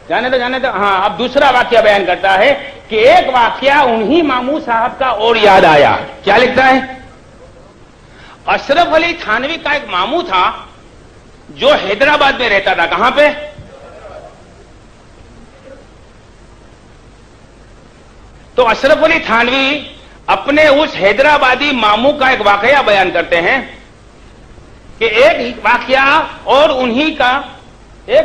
जाने दो। हाँ, अब दूसरा वाक्य बयान करता है कि एक वाक्य उन्हीं मामू साहब का और याद आया। क्या लिखता है? अशरफ अली थानवी का एक मामू था जो हैदराबाद में रहता था। कहां पे? तो अशरफ अली थानवी अपने उस हैदराबादी मामू का एक वाकया बयान करते हैं कि एक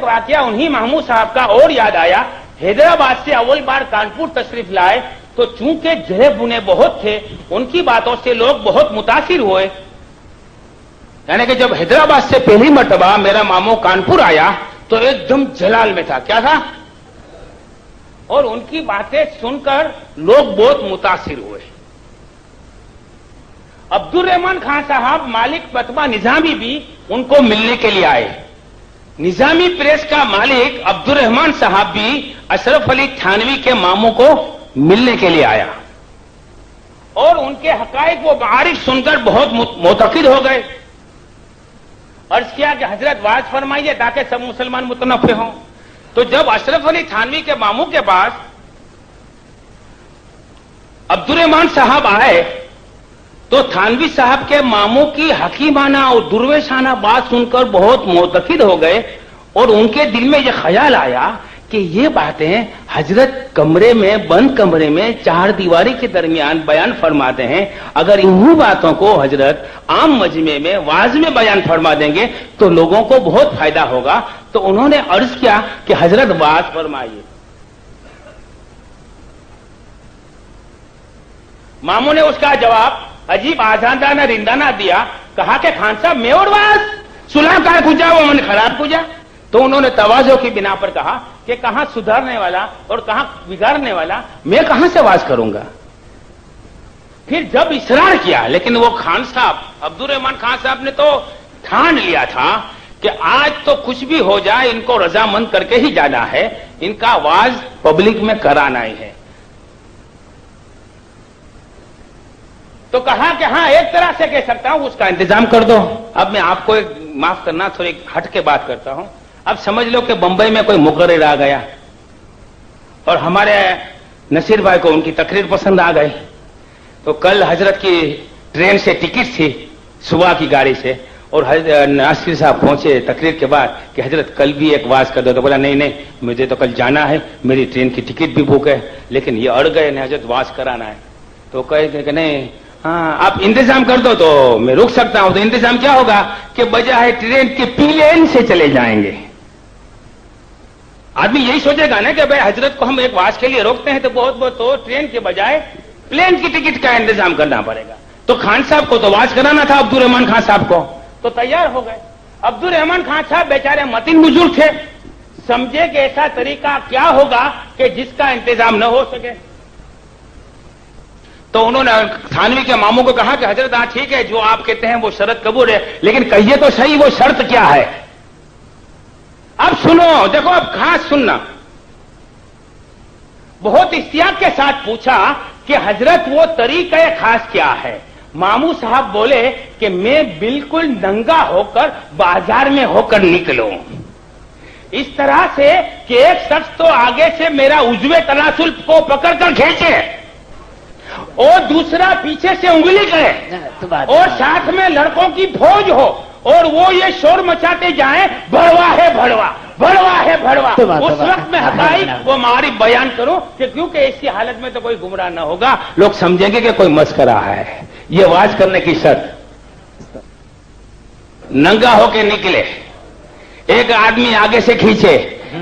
वाकया उन्हीं मामू साहब का और याद आया। हैदराबाद से अव्वल बार कानपुर तशरीफ लाए तो चूंकि जहे बुने बहुत थे, उनकी बातों से लोग बहुत मुतासिर हुए। यानी कि जब हैदराबाद से पहली मर्तबा मेरा मामू कानपुर आया तो एकदम जलाल में था। क्या था? और उनकी बातें सुनकर लोग बहुत मुतासिर हुए। अब्दुल रहमान खान साहब, मालिक मतबा निजामी भी उनको मिलने के लिए आए। निजामी प्रेस का मालिक अब्दुल रहमान साहब भी अशरफ अली थानवी के मामू को मिलने के लिए आया और उनके हकाइक व मारिफ सुनकर बहुत मुतकिद हो गए। अर्ज किया कि हजरत वाज फरमाइए ताकि सब मुसलमान मुतनफ़े हों। तो जब अशरफ अली थानवी के मामू के पास अब्दुल रहमान साहब आए तो थानवी साहब के मामू की हकीमाना और दुर्वेशाना बात सुनकर बहुत मुतकिद हो गए और उनके दिल में यह ख्याल आया कि ये बातें हजरत कमरे में, बंद कमरे में, चार दीवारी के दरमियान बयान फरमाते हैं। अगर इन्हीं बातों को हजरत आम मजमे में, वाज में बयान फरमा देंगे तो लोगों को बहुत फायदा होगा। तो उन्होंने अर्ज किया कि हजरत वाज फरमाइए। मामू ने उसका जवाब अजीब आजादाना रिंदाना दिया। कहा कि खान साहब मैं और वाज सुलह का पूछा, वो मन खराब पूछा। तो उन्होंने तवाज़ो की बिना पर कहा कि कहां सुधारने वाला और कहां बिगाड़ने वाला, मैं कहां से वाज करूंगा। फिर जब इसरार किया, लेकिन वो खान साहब, अब्दुल रहमान खान साहब ने तो ठान लिया था कि आज तो कुछ भी हो जाए, इनको रजामंद करके ही जाना है, इनका वाज पब्लिक में कराना ही है। तो कहा कि हाँ, एक तरह से कह सकता हूं, उसका इंतजाम कर दो। अब मैं आपको माफ करना, थोड़ी हट के बात करता हूं। अब समझ लो कि बंबई में कोई मुकर्रिर आ गया और हमारे नसीर भाई को उनकी तकरीर पसंद आ गई। तो कल हजरत की ट्रेन से टिकट थी, सुबह की गाड़ी से, और नासिर साहब पहुंचे तकरीर के बाद कि हजरत कल भी एक वाज कर दो। तो बोला नहीं, मुझे तो कल जाना है, मेरी ट्रेन की टिकट भी बुक है, लेकिन ये अड़ गए ना हजरत, वाज कराना है। तो कहे कि नहीं, हाँ आप इंतजाम कर दो तो मैं रुक सकता हूं। तो इंतजाम क्या होगा कि बजाय ट्रेन के प्लेन से चले जाएंगे। आदमी यही सोचेगा ना कि भाई हजरत को हम एक वाज के लिए रोकते हैं तो बहुत तो ट्रेन के बजाय प्लेन की टिकट का इंतजाम करना पड़ेगा। तो खान साहब को तो वाज कराना था, अब्दुल रहमान खान साहब को, तो तैयार हो गए। अब्दुल रहमान खान साहब बेचारे मतीन बुजुर्ग थे, समझे कि ऐसा तरीका क्या होगा कि जिसका इंतजाम न हो सके। तो उन्होंने थानवी के मामू को कहा कि हजरत हाँ ठीक है, जो आप कहते हैं वो शर्त कबूल है, लेकिन कहिए तो सही वो शर्त क्या है। अब सुनो, देखो अब खास सुनना। बहुत इख्तियार के साथ पूछा कि हजरत वो तरीका खास क्या है। मामू साहब बोले कि मैं बिल्कुल नंगा होकर बाजार में होकर निकलूं, इस तरह से कि एक शख्स तो आगे से मेरा उजवे तनासुल को पकड़कर खींचे और दूसरा पीछे से उंगली करे और साथ में लड़कों की फौज हो और वो ये शोर मचाते जाएं, भड़वा है भड़वा, भड़वा है भड़वा। उस वक्त में हकाइक वो मारी बयान करूं कि क्योंकि ऐसी हालत में तो कोई गुमराह ना होगा, लोग समझेंगे कि कोई मस्करा है। ये वाज करने की शर्त, नंगा होके निकले, एक आदमी आगे से खींचे,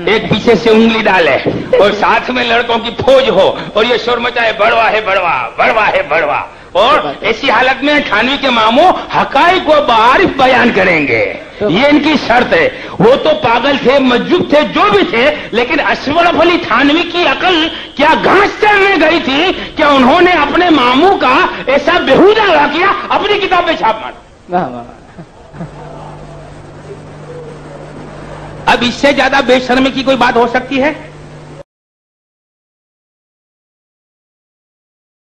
एक पीछे से उंगली डाले और साथ में लड़कों की फौज हो और ये शोर मचाए, भड़वा है भड़वा, भड़वा है भड़वा। और ऐसी हालत में थानवी के मामू हकाइक को बारिफ बयान करेंगे, ये इनकी शर्त है। वो तो पागल थे, मजजूब थे, जो भी थे, लेकिन अशरफ अली थानवी की अकल क्या घास चढ़ने गई थी कि उन्होंने अपने मामू का ऐसा बेहुदा वाकया अपनी किताब में छाप मारा। अब इससे ज्यादा बेशर्मी की कोई बात हो सकती है?